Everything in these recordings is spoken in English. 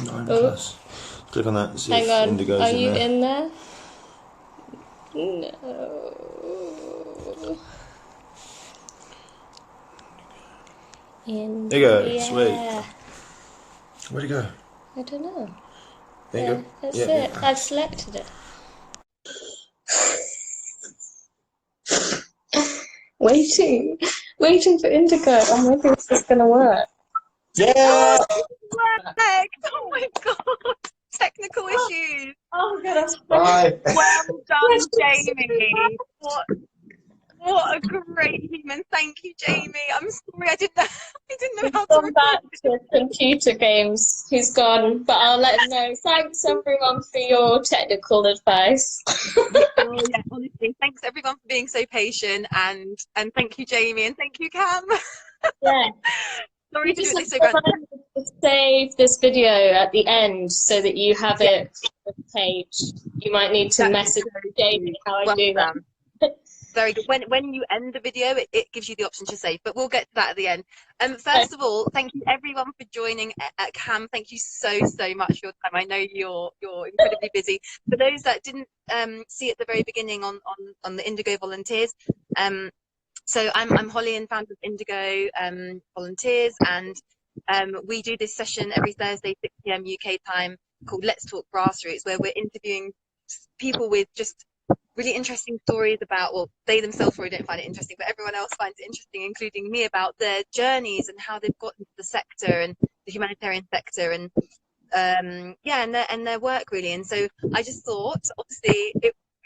9 Oh, plus. Click on that, see hang if on. Indigo's Are in you there. in there? No. In. There you go, sweet. Yeah. Where'd he go? I don't know. There you Yeah, go. that's Yeah, it. yeah. I've selected it. Waiting for Indigo. I'm hoping this is gonna work. Yeah! Perfect. Oh my god. Technical issues. Oh my god, I'm Bye! Well done, Jamie. What a great human. Thank you, Jamie. I'm sorry I didn't know He's how to gone record back to computer games. He's gone, but I'll let him know. Thanks everyone for your technical advice. yeah, oh yeah, honestly. Thanks everyone for being so patient and thank you, Jamie, and thank you, Cam. Yeah. Sorry You to do just it have so to grand. remember to save this video at the end so that you have Yeah, it on the page. You might need to that's message very Jamie true. how I Well do that. done. Very good. When you end the video, it gives you the option to save, but we'll get to that at the end. First of all, thank you everyone for joining. Cam, thank you so much for your time. I know you're incredibly busy. For those that didn't see at the very beginning on the Indigo Volunteers, so I'm Holly and founder of Indigo Volunteers, and we do this session every Thursday 6 p.m. UK time called Let's Talk Grassroots, where we're interviewing people with just really interesting stories about, well, they themselves probably don't find it interesting, but everyone else finds it interesting, including me, about their journeys and how they've got into the sector and the humanitarian sector, and yeah, and their work really. And so I just thought, obviously,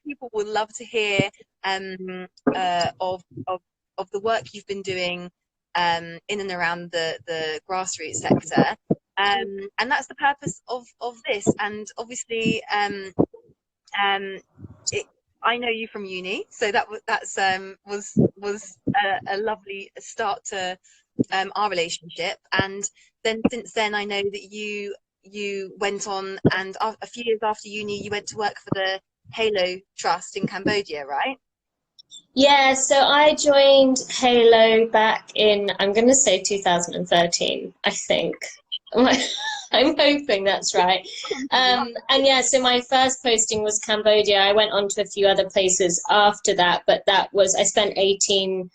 people would love to hear of the work you've been doing in and around the grassroots sector, and that's the purpose of this. And obviously, I know you from uni, so that was a lovely start to our relationship. And then since then, I know that you went on, and a few years after uni, you went to work for the Halo Trust in Cambodia, right? Yeah, so I joined Halo back in, I'm going to say 2013, I think. I'm hoping that's right. And yeah, so my first posting was Cambodia. I went on to a few other places after that, but I spent 18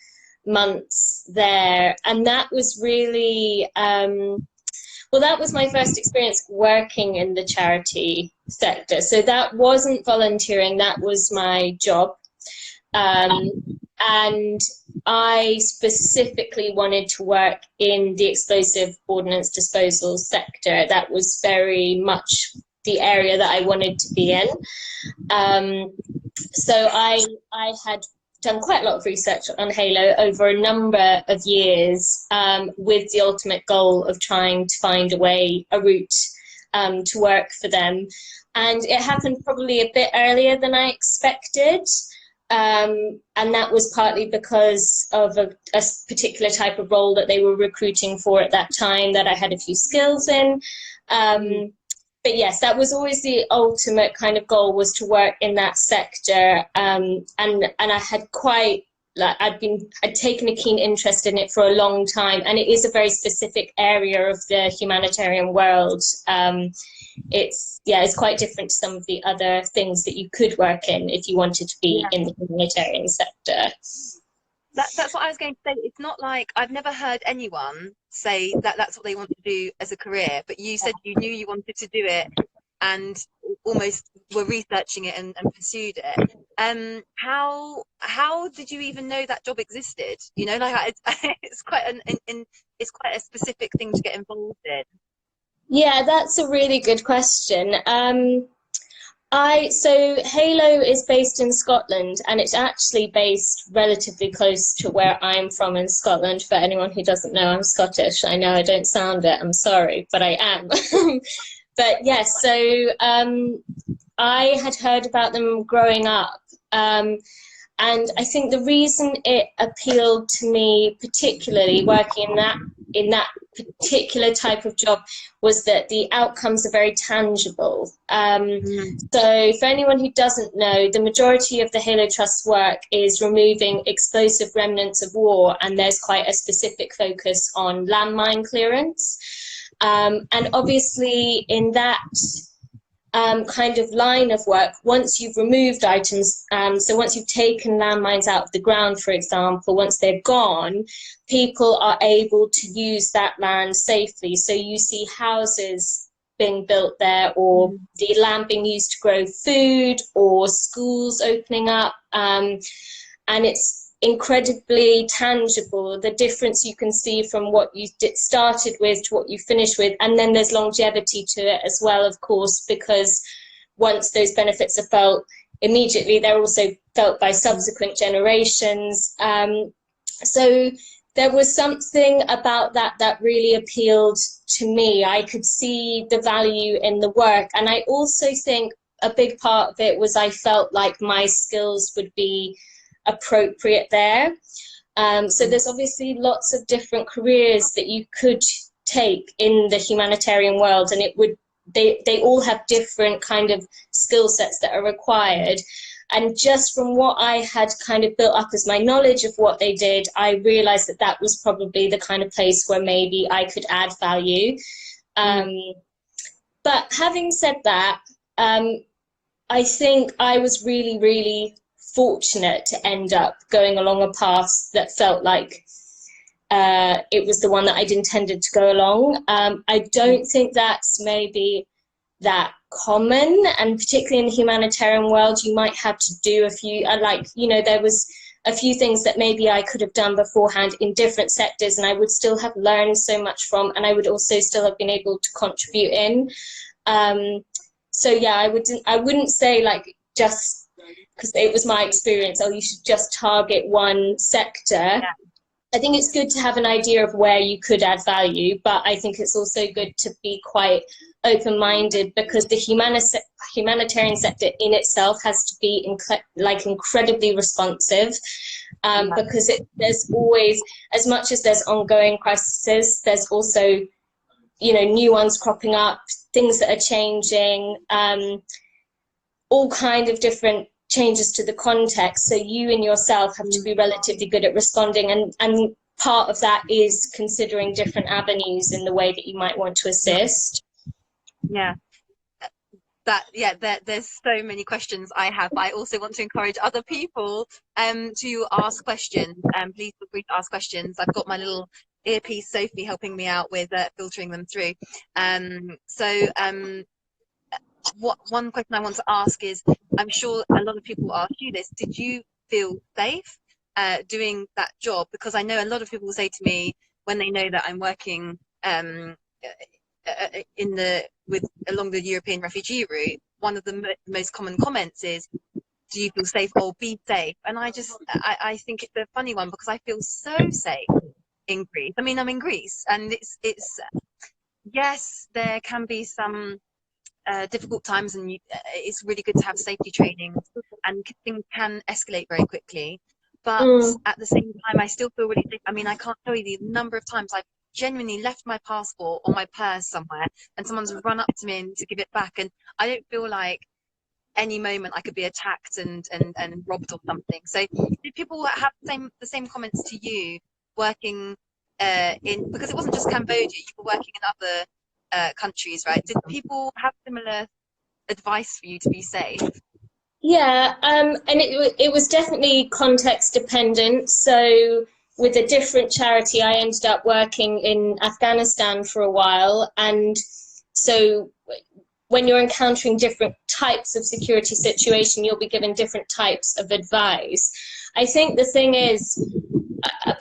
months there. And that was really, well, that was my first experience working in the charity sector. So that wasn't volunteering, that was my job. And I specifically wanted to work in the explosive ordnance disposal sector. That was very much the area that I wanted to be in. So I had done quite a lot of research on Halo over a number of years, with the ultimate goal of trying to find a route to work for them. And it happened probably a bit earlier than I expected. And that was partly because of a particular type of role that they were recruiting for at that time that I had a few skills in. But yes, that was always the ultimate kind of goal, was to work in that sector. And I had I'd taken a keen interest in it for a long time, and it is a very specific area of the humanitarian world. It's quite different to some of the other things that you could work in if you wanted to be in the humanitarian sector. That's what I was going to say. It's not like, I've never heard anyone say that that's what they want to do as a career, but you said you knew you wanted to do it and almost were researching it and pursued it. How did you even know that job existed? You know, like it's quite it's quite a specific thing to get involved in. Yeah, that's a really good question. So Halo is based in Scotland, and it's actually based relatively close to where I'm from in Scotland. For anyone who doesn't know, I'm Scottish. I know I don't sound it, I'm sorry, but I am. But yes, so I had heard about them growing up. And I think the reason it appealed to me, particularly working in that particular type of job, was that the outcomes are very tangible. So for anyone who doesn't know, the majority of the Halo Trust work is removing explosive remnants of war, and there's quite a specific focus on landmine clearance. And obviously in that kind of line of work, once you've removed items, so once you've taken landmines out of the ground, for example, once they're gone, people are able to use that land safely. So you see houses being built there, or the land being used to grow food, or schools opening up, and it's incredibly tangible, the difference you can see from what you started with to what you finished with. And then there's longevity to it as well, of course, because once those benefits are felt immediately, they're also felt by subsequent generations. So there was something about that that really appealed to me. I could see the value in the work, and I also think a big part of it was I felt like my skills would be appropriate there. So there's obviously lots of different careers that you could take in the humanitarian world, and it would they all have different kind of skill sets that are required. And just from what I had kind of built up as my knowledge of what they did, I realized that that was probably the kind of place where maybe I could add value. But having said that, I think I was really, really fortunate to end up going along a path that felt like it was the one that I'd intended to go along. I don't think that's maybe that common, and particularly in the humanitarian world, you might have to do a few, there was a few things that maybe I could have done beforehand in different sectors, and I would still have learned so much from, and I would also still have been able to contribute in. So yeah, I wouldn't say like just because it was my experience, oh, you should just target one sector. Yeah. I think it's good to have an idea of where you could add value, but I think it's also good to be quite open-minded, because the humanitarian sector in itself has to be incredibly responsive, because there's always, as much as there's ongoing crises, there's also, new ones cropping up, things that are changing, all kind of different changes to the context. So you in yourself have to be relatively good at responding, and part of that is considering different avenues in the way that you might want to assist. There's so many questions I have, but I also want to encourage other people to ask questions. Please feel free to ask questions. I've got my little earpiece Sophie helping me out with filtering them through. One question I want to ask is, I'm sure a lot of people ask you this, did you feel safe doing that job? Because I know a lot of people say to me, when they know that I'm working along the European refugee route, one of the most common comments is, do you feel safe, or be safe? And I think it's a funny one, because I feel so safe in Greece. I mean, I'm in Greece, and it's yes, there can be some difficult times, and it's really good to have safety training, and things can escalate very quickly, but at the same time I still feel really safe. I mean, I can't tell you the number of times I've genuinely left my passport or my purse somewhere, and someone's run up to me to give it back, and I don't feel like any moment I could be attacked and robbed or something. So did people have the same comments to you working because it wasn't just Cambodia, you were working in other countries, right? Did people have similar advice for you to be safe? Yeah, and it was definitely context dependent. So with a different charity, I ended up working in Afghanistan for a while, and so when you're encountering different types of security situation, you'll be given different types of advice. I think the thing is,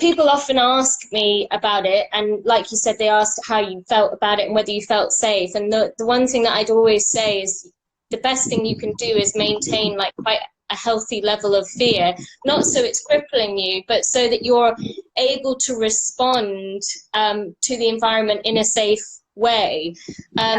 people often ask me about it, and like you said, they asked how you felt about it and whether you felt safe. And the one thing that I'd always say is the best thing you can do is maintain like quite a healthy level of fear, not so it's crippling you, but so that you're able to respond to the environment in a safe way.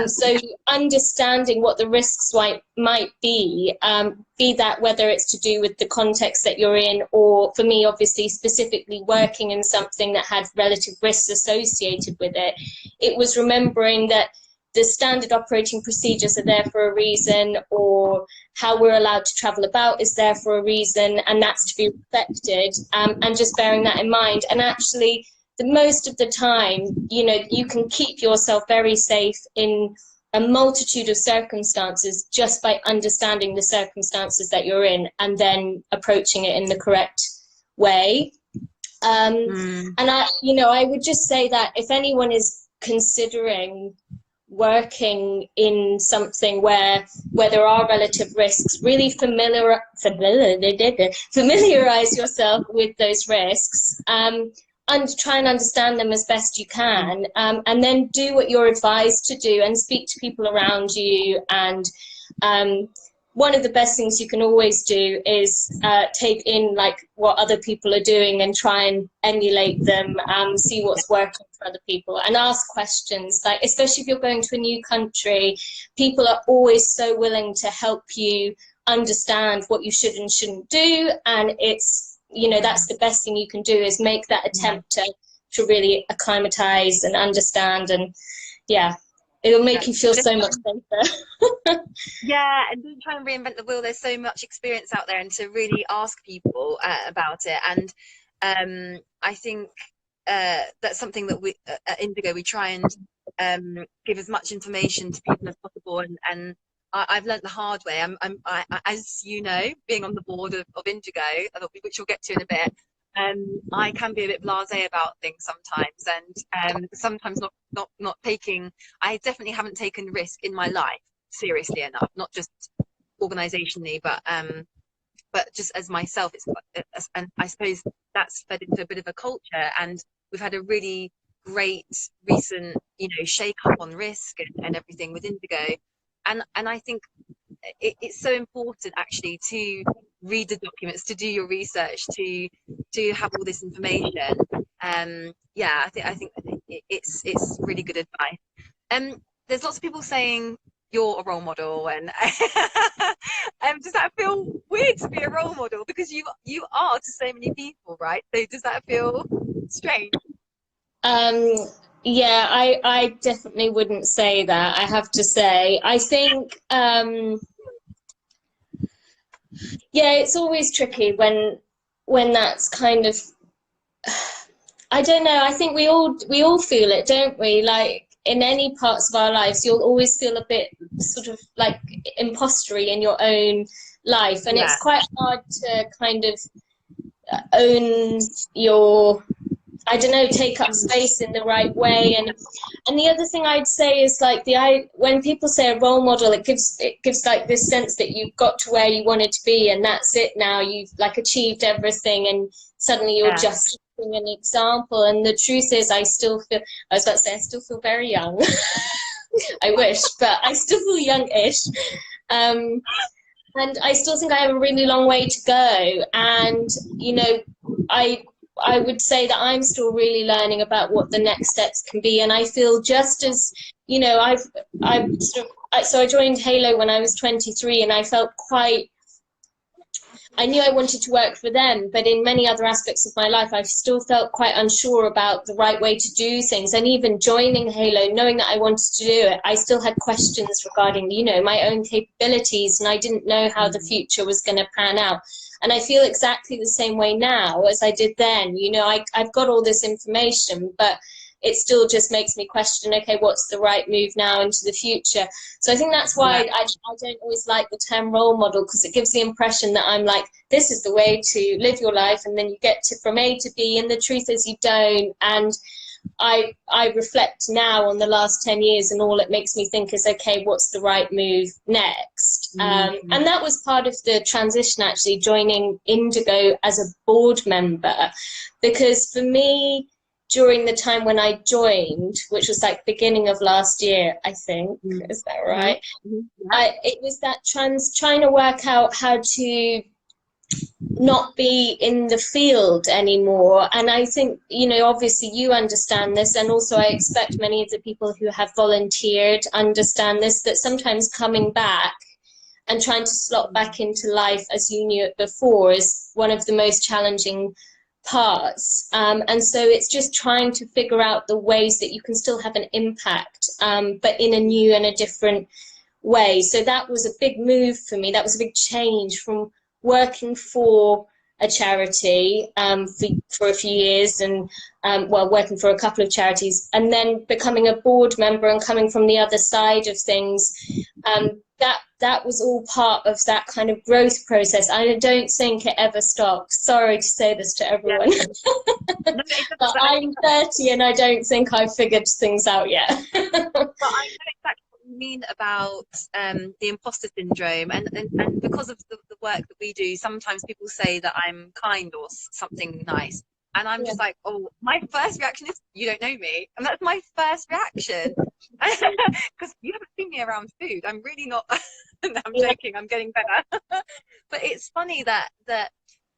So understanding what the risks might be that whether it's to do with the context that you're in, or for me, obviously, specifically working in something that had relative risks associated with it, it was remembering that the standard operating procedures are there for a reason, or how we're allowed to travel about is there for a reason, and that's to be respected, and just bearing that in mind. And actually, the most of the time, you know, you can keep yourself very safe in a multitude of circumstances just by understanding the circumstances that you're in and then approaching it in the correct way. And I would just say that if anyone is considering working in something where there are relative risks, really familiarize yourself with those risks, and try and understand them as best you can, and then do what you're advised to do and speak to people around you. And one of the best things you can always do is take in like what other people are doing and try and emulate them, see what's working for other people, and ask questions. Like, especially if you're going to a new country, people are always so willing to help you understand what you should and shouldn't do. And it's, you know, that's the best thing you can do, is make that attempt to really acclimatize and understand. And yeah, it'll make you feel so much safer. Yeah, and don't try and reinvent the wheel. There's so much experience out there, and to really ask people about it. And I think that's something that we at Indigo, we try and give as much information to people as possible. And I've learnt the hard way. I, as you know, being on the board of Indigo, which we'll get to in a bit, I can be a bit blasé about things sometimes, and sometimes not taking. I definitely haven't taken risk in my life seriously enough, not just organisationally, but just as myself. And I suppose that's fed into a bit of a culture, and we've had a really great recent, you know, shake up on risk and everything with Indigo. And I think it's so important actually to read the documents, to do your research, to have all this information. Yeah, I think it's really good advice. There's lots of people saying you're a role model, and does that feel weird to be a role model? Because you are to so many people, right? So does that feel strange? Yeah, I definitely wouldn't say that, I have to say. I think, yeah, it's always tricky when that's kind of, I don't know, I think we all feel it, don't we? Like, in any parts of our lives, you'll always feel a bit sort of like impostery in your own life. And it's quite hard to kind of own your, I don't know, take up space in the right way. And the other thing I'd say is like when people say a role model, it gives like this sense that you've got to where you wanted to be and that's it now. You've like achieved everything and suddenly you're just an example. And the truth is, I still feel very young. I wish, but I still feel youngish. And I still think I have a really long way to go. And, you know, I would say that I'm still really learning about what the next steps can be. And I feel just as, you know, so I joined Halo when I was 23, and I felt I knew I wanted to work for them, but in many other aspects of my life, I still felt quite unsure about the right way to do things. And even joining Halo, knowing that I wanted to do it, I still had questions regarding, you know, my own capabilities, and I didn't know how the future was going to pan out. And I feel exactly the same way now as I did then. You know, I've got all this information, but it still just makes me question, okay, what's the right move now into the future? So I think that's why I don't always like the term role model, because it gives the impression that I'm like, this is the way to live your life, and then you get from A to B, and the truth is you don't. And I reflect now on the last 10 years, and all it makes me think is, okay, what's the right move next? And that was part of the transition, actually, joining Indigo as a board member, because for me, during the time when I joined, which was like beginning of last year, I think, is that right? It was that trying to work out how to not be in the field anymore. And I think, you know, obviously you understand this, and also I expect many of the people who have volunteered understand this, that sometimes coming back and trying to slot back into life as you knew it before is one of the most challenging parts. And so it's just trying to figure out the ways that you can still have an impact, but in a new and a different way. So that was a big move for me. That was a big change from working for a charity for a few years, and well, working for a couple of charities, and then becoming a board member and coming from the other side of things. That was all part of that kind of growth process. I don't think it ever stopped. Sorry to say this to everyone. Yeah. No, But I'm 30 and I don't think I've figured things out yet. But I know exactly what you mean about the imposter syndrome, and because of the work that we do, sometimes people say that I'm kind or something nice, and I'm just like, oh, my first reaction is, you don't know me, and that's my first reaction, because you haven't seen me around food. I'm really not. I'm joking. I'm getting better. But it's funny that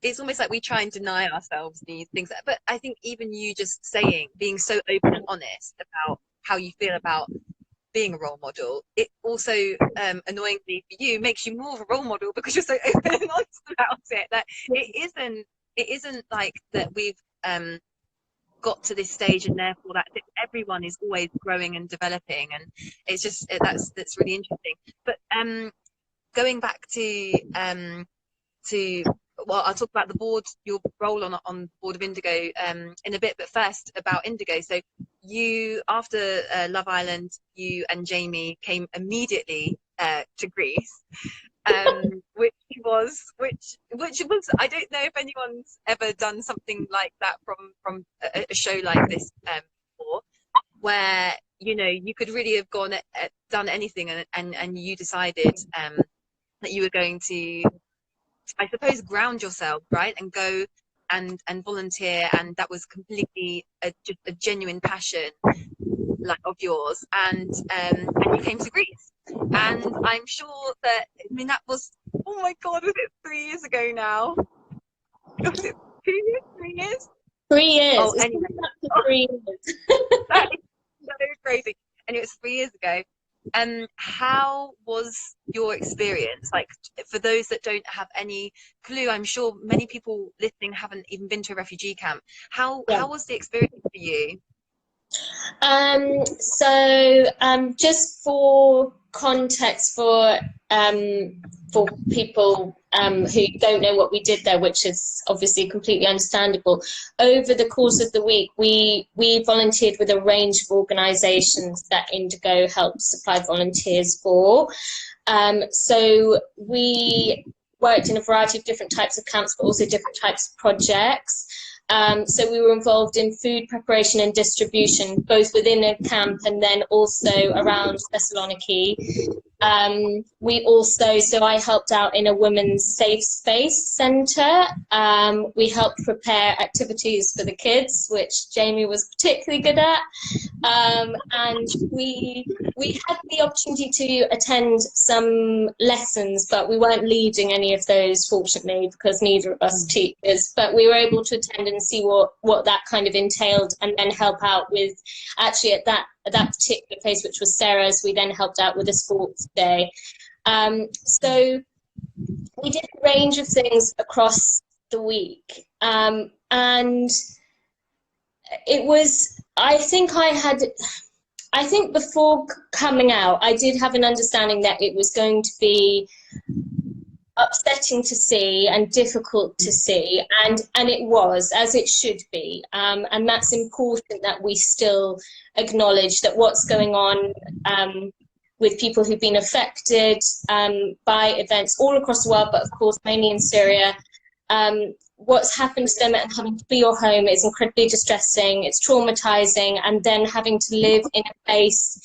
it's almost like we try and deny ourselves these things. But I think even you just being so open and honest about how you feel about being a role model, it also annoyingly for you makes you more of a role model, because you're so open and honest about it. That it isn't like that we've got to this stage and therefore that everyone is always growing and developing, and it's just that's really interesting. But going back to well, I'll talk about the board, your role on the board of Indigo in a bit, but first about Indigo. So you, after Love Island, you and Jamie came immediately to Greece, which was I don't know if anyone's ever done something like that from a show like this before, where you could really have done anything, and you decided that you were going to, I suppose, ground yourself, right, and go and volunteer, and that was completely just a genuine passion like of yours, and you came to Greece, and I'm sure that, I mean, that was, oh my God, was it 3 years ago now? Was it 2 years, 3 years? 3 years. Oh, anyway, 3 years. that is so crazy, and it was 3 years ago. How was your experience? Like, for those that don't have any clue, I'm sure many people listening haven't even been to a refugee camp. How was the experience for you? Just for context, for people who don't know what we did there, which is obviously completely understandable, over the course of the week we volunteered with a range of organisations that Indigo helps supply volunteers for. So we worked in a variety of different types of camps, but also different types of projects. So we were involved in food preparation and distribution, both within a camp and then also around Thessaloniki. So I helped out in a women's safe space centre. We helped prepare activities for the kids, which Jamie was particularly good at. And we had the opportunity to attend some lessons, but we weren't leading any of those, fortunately, because neither of us teachers. But we were able to attend and see what that kind of entailed, and then help out with, actually at that particular place, which was Sarah's, we then helped out with a sports day. So we did a range of things across the week, and it was, I think before coming out, I did have an understanding that it was going to be upsetting to see and difficult to see, and it was, as it should be, and that's important that we still acknowledge that what's going on with people who've been affected by events all across the world, but of course mainly in Syria. What's happened to them and having to be your home is incredibly distressing, it's traumatizing, and then having to live in a place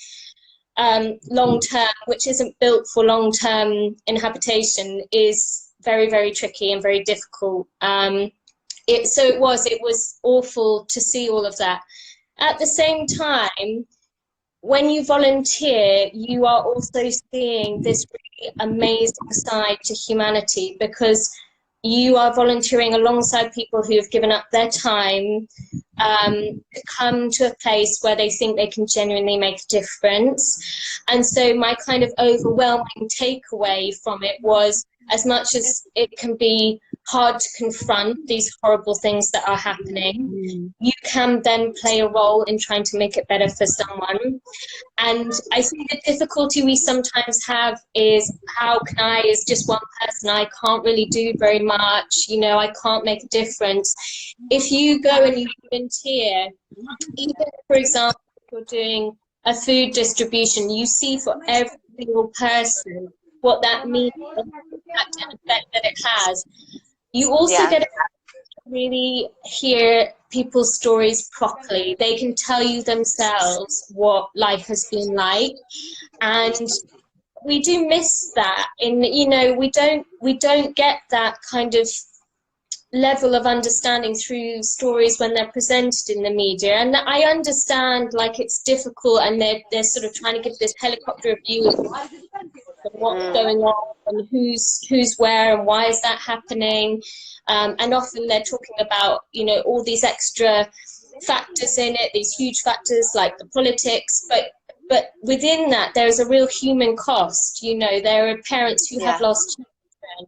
long term, which isn't built for long term inhabitation, is very, very tricky and very difficult. It was awful to see all of that. At the same time, when you volunteer, you are also seeing this really amazing side to humanity, because you are volunteering alongside people who have given up their time to come to a place where they think they can genuinely make a difference. And so my kind of overwhelming takeaway from it was, as much as it can be hard to confront these horrible things that are happening, you can then play a role in trying to make it better for someone. And I think the difficulty we sometimes have is, how can I, as just one person, I can't really do very much, you know, I can't make a difference. If you go and you volunteer, even, for example, if you're doing a food distribution, you see for every single person what that means, the impact and effect that it has. You also get to really hear people's stories properly. They can tell you themselves what life has been like, and we do miss that. In, you know, we don't get that kind of level of understanding through stories when they're presented in the media. And I understand, like, it's difficult, and they're sort of trying to give this helicopter view of what's going on and who's where and why is that happening, and often they're talking about, you know, all these extra factors in it, these huge factors like the politics, but within that there is a real human cost. You know, there are parents who have lost children,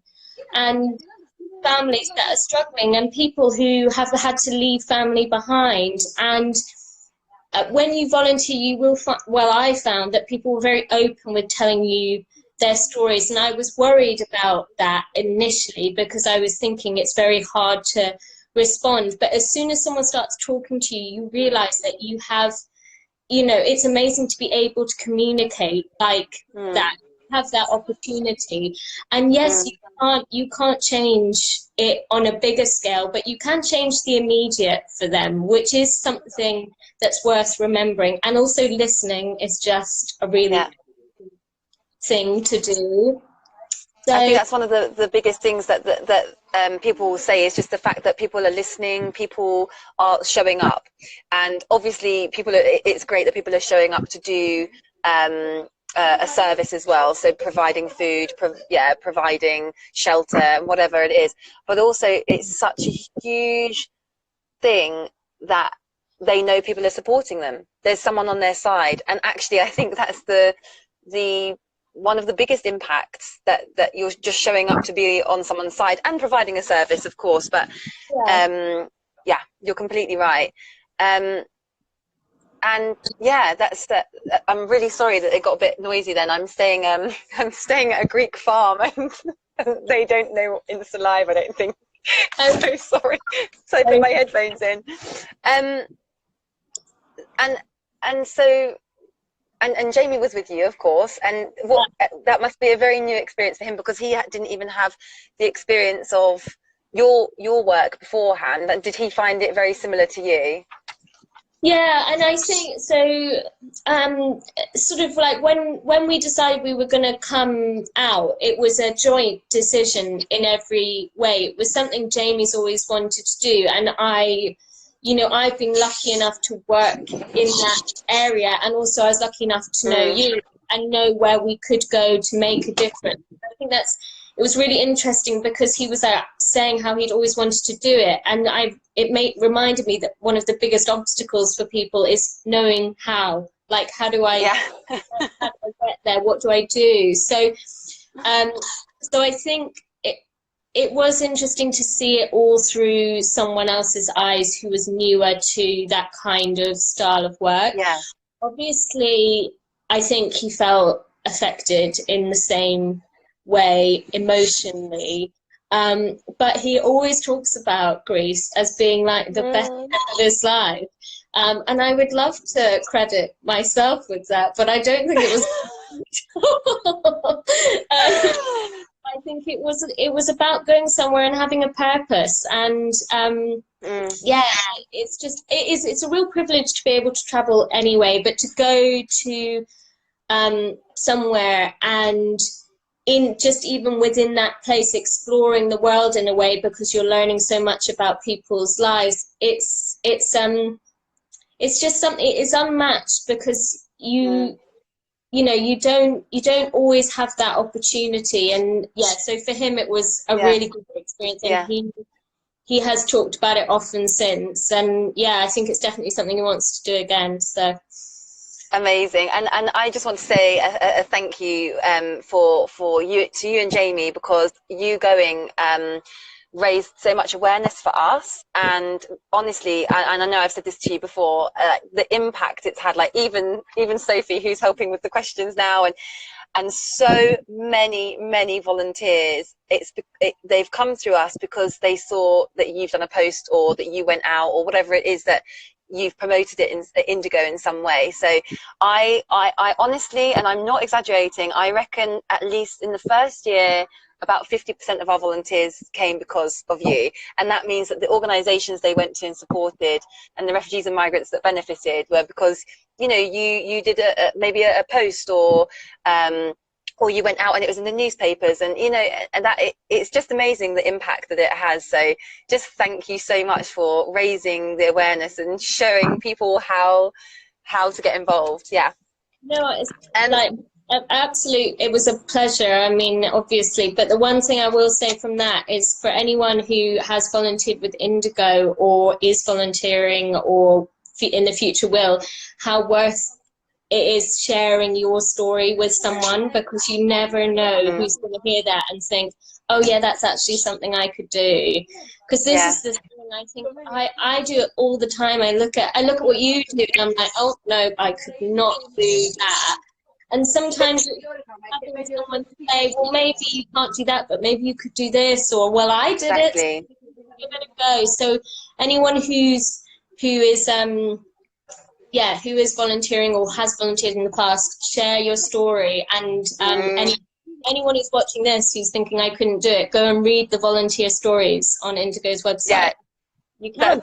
and families that are struggling, and people who have had to leave family behind. And when you volunteer, you will find, well, I found that people were very open with telling you their stories, and I was worried about that initially, because I was thinking it's very hard to respond. But as soon as someone starts talking to you, you realize that you have, you know, it's amazing to be able to communicate like that, have that opportunity. And yes, you can't change it on a bigger scale, but you can change the immediate for them, which is something that's worth remembering. And also listening is just a really thing to do. So, I think that's one of the biggest things that people will say, is just the fact that people are listening, people are showing up. And obviously it's great that people are showing up to do a service as well, so providing food, providing shelter, whatever it is. But also it's such a huge thing that they know people are supporting them. There's someone on their side. And actually I think that's the one of the biggest impacts, that you're just showing up to be on someone's side and providing a service, of course. But you're completely right. And that's that. I'm really sorry that it got a bit noisy then. I'm staying at a Greek farm, and they don't know Insta Live, I don't think. I'm so sorry. So I put my headphones in. And Jamie was with you, of course, and that must be a very new experience for him, because he didn't even have the experience of your work beforehand. And did he find it very similar to you? Yeah, and I think so. Sort of like when we decided we were going to come out, it was a joint decision in every way. It was something Jamie's always wanted to do, and I've been lucky enough to work in that area, and also I was lucky enough to know you and know where we could go to make a difference. I think it was really interesting, because he was saying how he'd always wanted to do it, and it reminded me that one of the biggest obstacles for people is knowing how. Like, how do I get there? What do I do? So I think it was interesting to see it all through someone else's eyes who was newer to that kind of style of work. Yeah. Obviously, I think he felt affected in the same way emotionally. But he always talks about Greece as being like the best of his life. And I would love to credit myself with that, but I don't think it was. I think it was about going somewhere and having a purpose, and it's a real privilege to be able to travel anyway, but to go to somewhere and even within that place exploring the world in a way, because you're learning so much about people's lives. It's just something, it's unmatched, because you don't always have that opportunity. And so for him it was a really good experience, and he has talked about it often since, and I think it's definitely something he wants to do again. So amazing. And I just want to say a thank you for you and Jamie, because you going raised so much awareness for us. And honestly, and I know I've said this to you before, the impact it's had, like even Sophie, who's helping with the questions now, and so many volunteers, they've come through us because they saw that you've done a post, or that you went out, or whatever it is, that you've promoted it in Indigo in some way. So I honestly, and I'm not exaggerating, I reckon at least in the first year about 50% of our volunteers came because of you. And that means that the organizations they went to and supported, and the refugees and migrants that benefited, were because, you know, you did maybe a post, or you went out and it was in the newspapers, and, you know, and that it's just amazing the impact that it has. So just thank you so much for raising the awareness and showing people how to get involved. Yeah. No, it's like absolute. It was a pleasure. I mean, obviously, but the one thing I will say from that is, for anyone who has volunteered with Indigo, or is volunteering, or in the future will, how worth it is sharing your story with someone, because you never know who's going to hear that and think, oh yeah, that's actually something I could do. Because this is the thing, I think I do it all the time. I look at what you do, and I'm like, oh no, I could not do that. And sometimes having someone say, well, maybe you can't do that, but maybe you could do this, or well, I did it. Give it a go. So anyone who is volunteering or has volunteered in the past, share your story. And anyone who's watching this who's thinking I couldn't do it, go and read the volunteer stories on Indigo's website. Yeah, you can.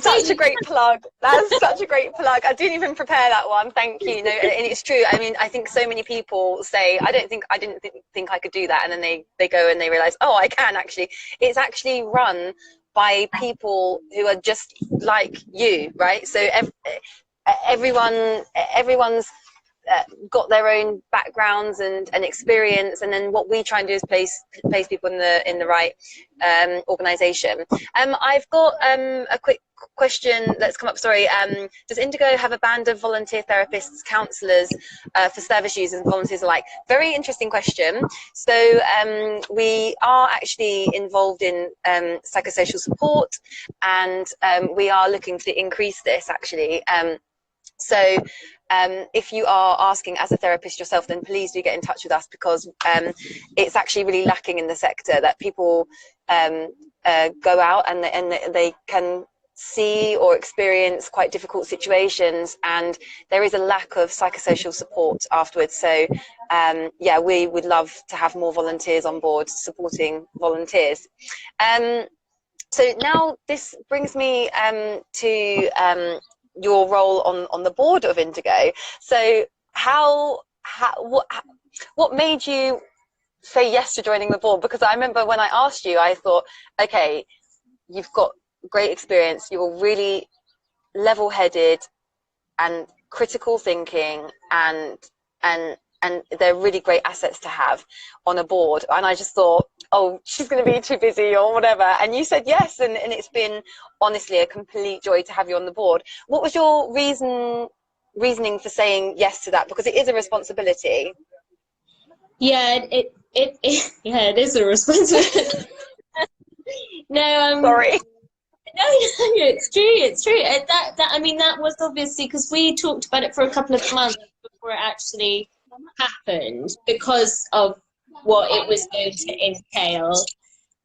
Such a great plug. That's such a great plug. I didn't even prepare that one. Thank you. No, and it's true. I mean, I think so many people say, I didn't think I could do that, and then they go and they realize, oh, I can actually. It's actually run by people who are just like you, right? So everyone's got their own backgrounds and experience, and then what we try and do is place people in the right organization. I've got a quick question that's come up. Sorry, does Indigo have a band of volunteer therapists, counsellors for service users and volunteers alike? Very interesting question. So we are actually involved in psychosocial support, and we are looking to increase this actually. So if you are asking as a therapist yourself, then please do get in touch with us, because it's actually really lacking in the sector that people go out and they can see or experience quite difficult situations, and there is a lack of psychosocial support afterwards. So yeah, we would love to have more volunteers on board supporting volunteers. So now this brings me to your role on the board of Indigo. So what made you say yes to joining the board? Because I remember when I asked you, I thought, okay, you've got great experience, you're really level-headed and critical thinking, and they're really great assets to have on a board. And I just thought, oh, she's going to be too busy or whatever. And you said yes, and it's been honestly a complete joy to have you on the board. What was your reasoning for saying yes to that? Because it is a responsibility. Yeah, it is a responsibility. No, sorry. No, it's true. That I mean, that was obviously because we talked about it for a couple of months before it actually happened, because of what it was going to entail.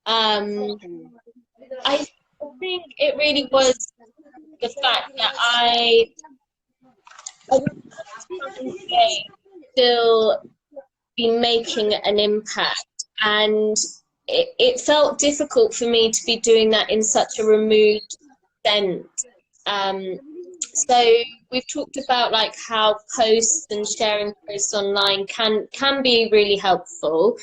I think it really was the fact that I still be making an impact, and it felt difficult for me to be doing that in such a removed sense. So we've talked about like how posts and sharing posts online can be really helpful,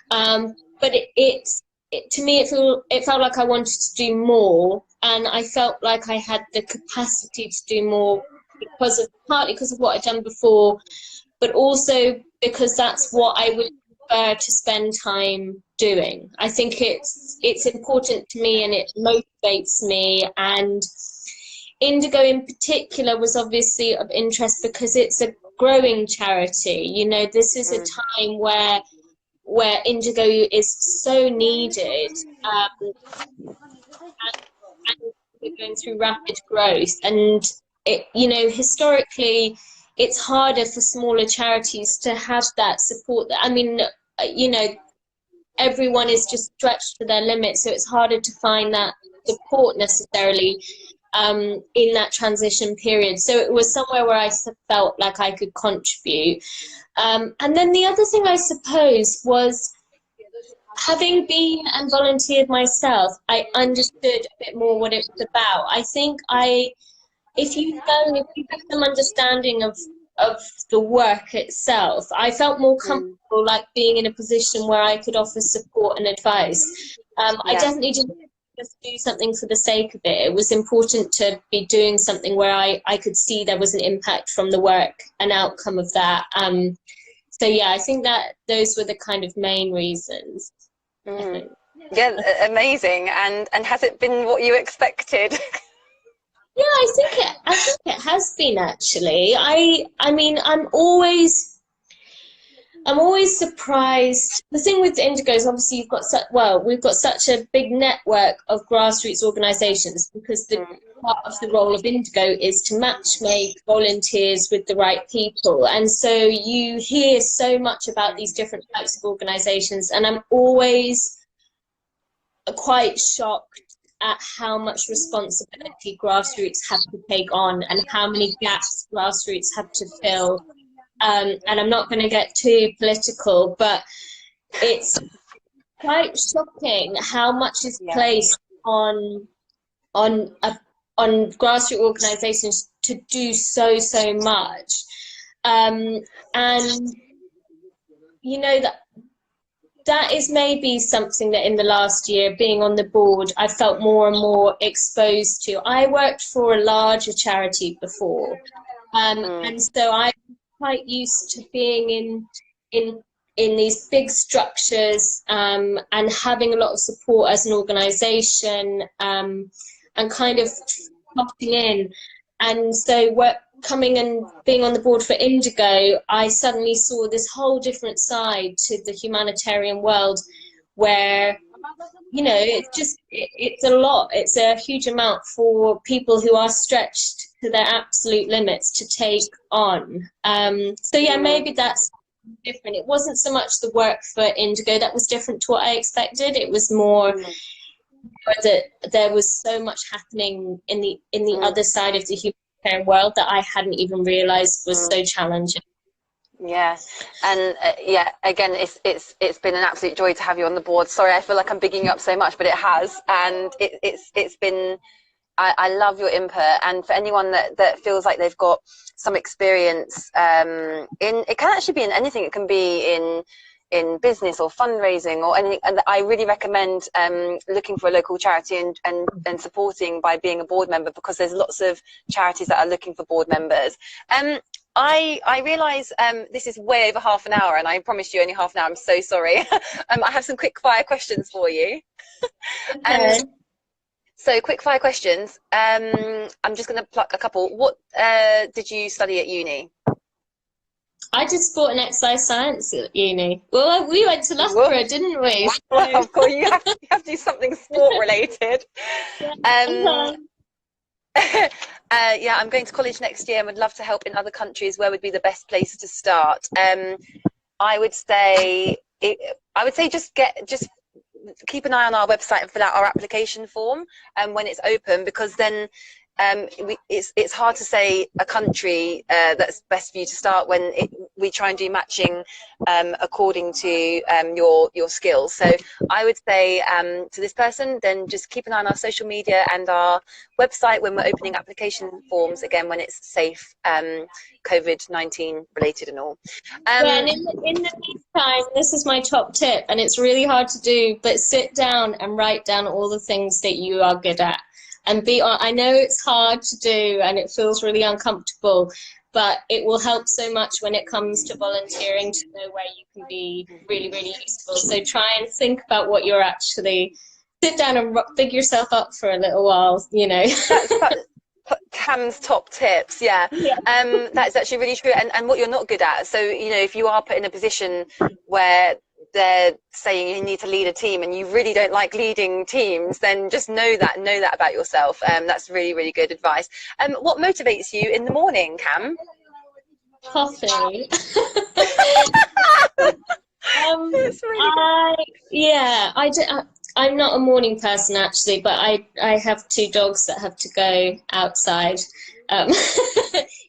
but to me it felt like I wanted to do more, and I felt like I had the capacity to do more partly because of what I'd done before, but also because that's what I would prefer to spend time doing. I think it's important to me, and it motivates me. And Indigo in particular was obviously of interest because it's a growing charity. You know, this is a time where where Indigo is so needed, and we're going through rapid growth. And it, you know, historically, it's harder for smaller charities to have that support. I mean, you know, everyone is just stretched to their limits, so it's harder to find that support necessarily in that transition period. So it was somewhere where I felt like I could contribute. And then the other thing, I suppose, was having been and volunteered myself, I understood a bit more what it was about. I think if you have some understanding of the work itself, I felt more comfortable, like being in a position where I could offer support and advice. I definitely didn't just do something for the sake of it. It was important to be doing something where I could see there was an impact from the work, an outcome of that. So yeah, I think that those were the kind of main reasons. Yeah, amazing. And has it been what you expected? Yeah, I think it has been, actually. I mean, I'm always surprised. The thing with Indigo is obviously we've got such a big network of grassroots organisations, because the part of the role of Indigo is to matchmake volunteers with the right people. And so you hear so much about these different types of organisations, and I'm always quite shocked at how much responsibility grassroots have to take on and how many gaps grassroots have to fill. And I'm not going to get too political, but it's quite shocking how much is placed on grassroots organisations to do so much. And you know, that is maybe something that in the last year, being on the board, I felt more and more exposed to. I worked for a larger charity before, and so I'm quite used to being in these big structures, and having a lot of support as an organisation, and kind of popping in. And so coming and being on the board for Indigo, I suddenly saw this whole different side to the humanitarian world, where, you know, it's a lot. It's a huge amount for people who are stretched to their absolute limits to take on. So yeah, maybe that's different. It wasn't so much the work for Indigo that was different to what I expected. It was more that there was so much happening in the other side of the humanitarian world that I hadn't even realised was so challenging. Yeah, and yeah, again, it's been an absolute joy to have you on the board. Sorry, I feel like I'm bigging you up so much, but it has, and it's been. I love your input, and for anyone that feels like they've got some experience it can actually be in anything. It can be in business or fundraising or anything, and I really recommend looking for a local charity and supporting by being a board member, because there's lots of charities that are looking for board members. I realise this is way over half an hour, and I promised you only half an hour. I'm so sorry. I have some quick fire questions for you. Okay. So quick fire questions. I'm just going to pluck a couple. What did you study at uni? I did sport and exercise science at uni. Well, we went to Loughborough, didn't we? Well, of course, you have to do something sport related. Yeah, I'm going to college next year and would love to help in other countries. Where would be the best place to start? I would say just keep an eye on our website and fill out our application form when it's open, because then it's hard to say a country that's best for you to start when we try and do matching according to your skills. So I would say to this person, then just keep an eye on our social media and our website when we're opening application forms again, when it's safe, COVID-19 related and all. Yeah, and in the meantime, this is my top tip, and it's really hard to do, but sit down and write down all the things that you are good at. And I know it's hard to do and it feels really uncomfortable, but it will help so much when it comes to volunteering to know where you can be really, really useful. So try and think about what you're actually, sit down and big yourself up for a little while, you know. That's Cam's top tips. Yeah. That's actually really true. And what you're not good at. So, you know, if you are put in a position where they're saying you need to lead a team and you really don't like leading teams, then just know that about yourself. That's really, really good advice. What motivates you in the morning, Cam? Coffee. That's really good. I'm not a morning person actually, but I have 2 dogs that have to go outside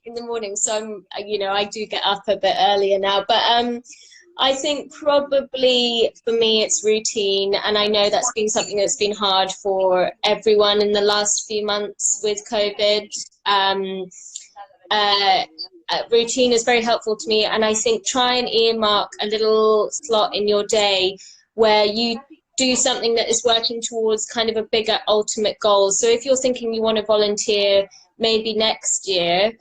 in the morning, so I do get up a bit earlier now. But I think probably for me it's routine, and I know that's been something that's been hard for everyone in the last few months with COVID. Routine is very helpful to me, and I think try and earmark a little slot in your day where you do something that is working towards kind of a bigger ultimate goal. So if you're thinking you want to volunteer maybe next year,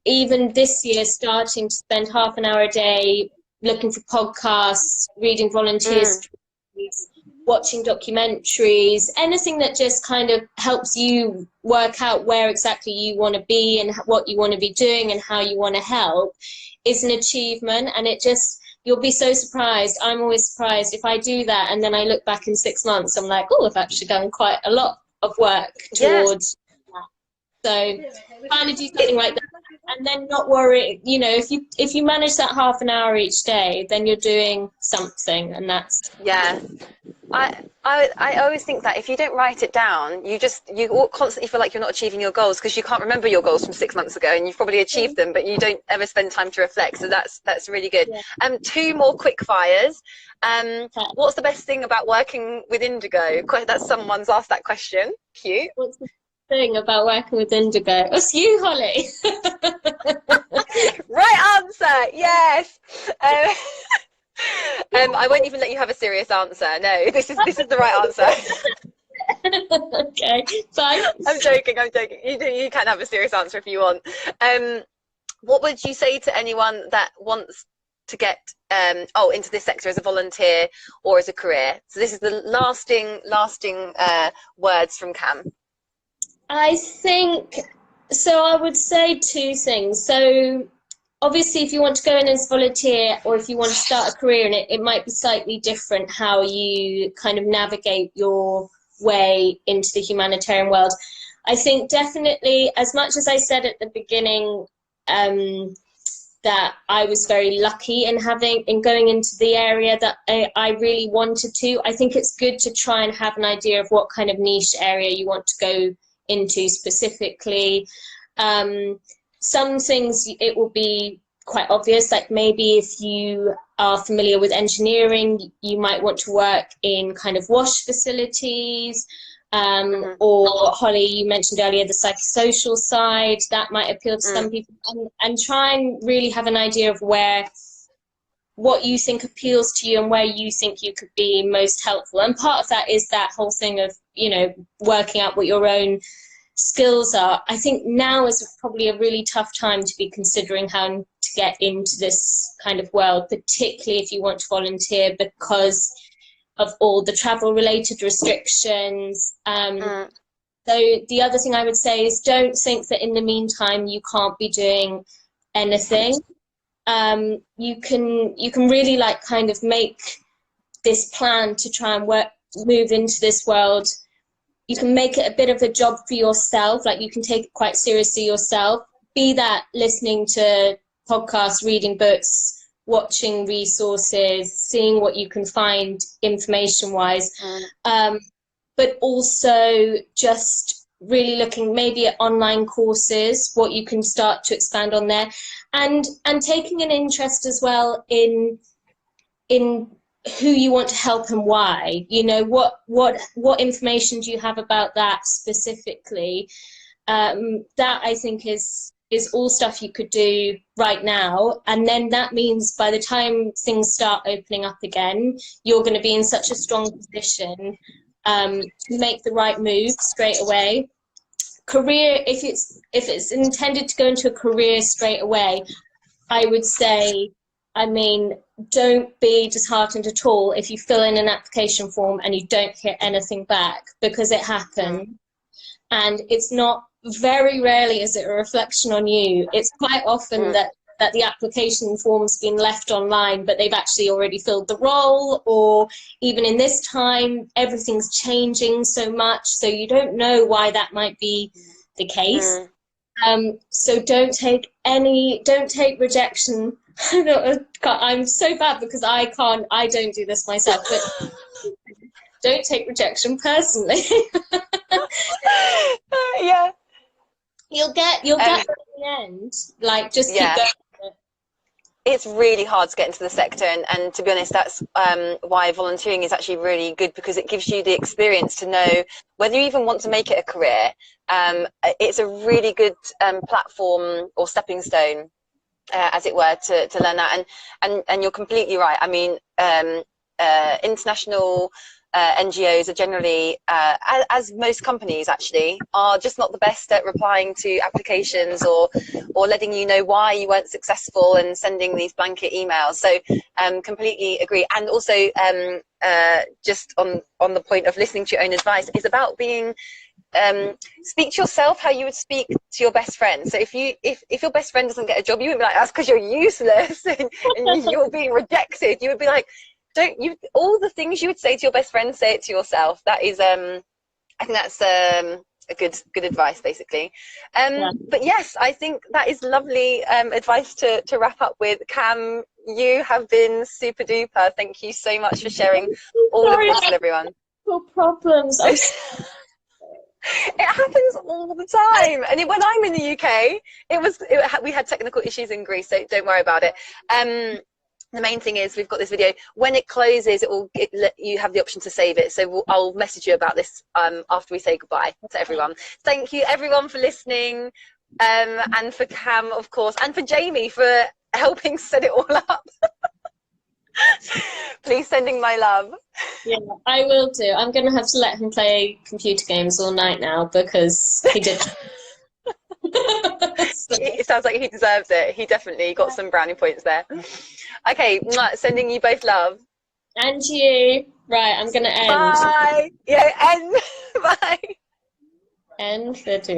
even this year, starting to spend half an hour a day looking for podcasts, reading volunteer stories, watching documentaries, anything that just kind of helps you work out where exactly you want to be and what you want to be doing and how you want to help is an achievement. And you'll be so surprised. I'm always surprised if I do that and then I look back in 6 months, I'm like, oh, I've actually done quite a lot of work towards that. So kind of do something like that. And then not worry, if you manage that half an hour each day, then you're doing something, and that's I always think that if you don't write it down, you constantly feel like you're not achieving your goals because you can't remember your goals from 6 months ago, and you've probably achieved them, but you don't ever spend time to reflect. So that's really good. 2 more quick fires. What's the best thing about working with Indigo? That's someone's asked that question. Cute. What's the thing about working with Indigo? It's you, Holly. Right answer. Yes. I won't even let you have a serious answer. No, this is the right answer. Okay, fine. I'm joking. You can have a serious answer if you want. What would you say to anyone that wants to get into this sector as a volunteer or as a career? So this is the lasting words from Cam. I think so. I would say 2 things. So obviously, if you want to go in as volunteer or if you want to start a career in it, it might be slightly different how you kind of navigate your way into the humanitarian world. I think definitely, as much as I said at the beginning, that I was very lucky in going into the area that I really wanted to. I think it's good to try and have an idea of what kind of niche area you want to go into specifically. Some things it will be quite obvious, like maybe if you are familiar with engineering, you might want to work in kind of wash facilities, or Holly, you mentioned earlier the psychosocial side, that might appeal to some people, and try and really have an idea of what you think appeals to you and where you think you could be most helpful. And part of that is that whole thing of, working out what your own skills are. I think now is probably a really tough time to be considering how to get into this kind of world, particularly if you want to volunteer, because of all the travel related restrictions. So the other thing I would say is don't think that in the meantime you can't be doing anything. You can really kind of make this plan to try and move into this world. You can make it a bit of a job for yourself, you can take it quite seriously yourself, be that listening to podcasts, reading books, watching resources, seeing what you can find information-wise, but also just really looking maybe at online courses, what you can start to expand on there, and taking an interest as well in who you want to help and why. What information do you have about that specifically? That I think is all stuff you could do right now, and then that means by the time things start opening up again, you're going to be in such a strong position to make the right move straight away. Career, if it's intended to go into a career straight away, I would say, don't be disheartened at all if you fill in an application form and you don't hear anything back, because it happens. And it's not, very rarely is it a reflection on you. It's quite often that that the application form's been left online, but they've actually already filled the role, or even in this time, everything's changing so much, so you don't know why that might be the case. So don't take rejection. I'm so bad because I don't do this myself, but don't take rejection personally. Yeah. You'll get there in the end. Like, just keep going. It's really hard to get into the sector, and to be honest, that's why volunteering is actually really good, because it gives you the experience to know whether you even want to make it a career. It's a really good platform or stepping stone, as it were, to learn that. And you're completely right. I mean, international NGOs are generally, as most companies actually, are just not the best at replying to applications or letting you know why you weren't successful and sending these blanket emails. So completely agree. And also just on the point of listening to your own advice, is about being speak to yourself how you would speak to your best friend. So if your best friend doesn't get a job, you wouldn't be like, that's because you're useless and you're being rejected. You would be like, all the things you would say to your best friend, say it to yourself. That is I think that's a good advice, basically. But yes, I think that is lovely advice to wrap up with. Cam, you have been super duper. Thank you so much for sharing all of this with everyone. No problems. It happens all the time, and when I'm in the UK, we had technical issues in Greece, so don't worry about it. The main thing is we've got this video. When it closes, you have the option to save it. So I'll message you about this after we say goodbye to everyone. Thank you everyone for listening, and for Cam, of course, and for Jamie for helping set it all up. Please sending my love. Yeah, I will do. I'm going to have to let him play computer games all night now because he did. It sounds like he deserves it. He definitely got some brownie points there. Okay, sending you both love. And you. Right, I'm going to end. Bye. Yeah, end. Bye. End video.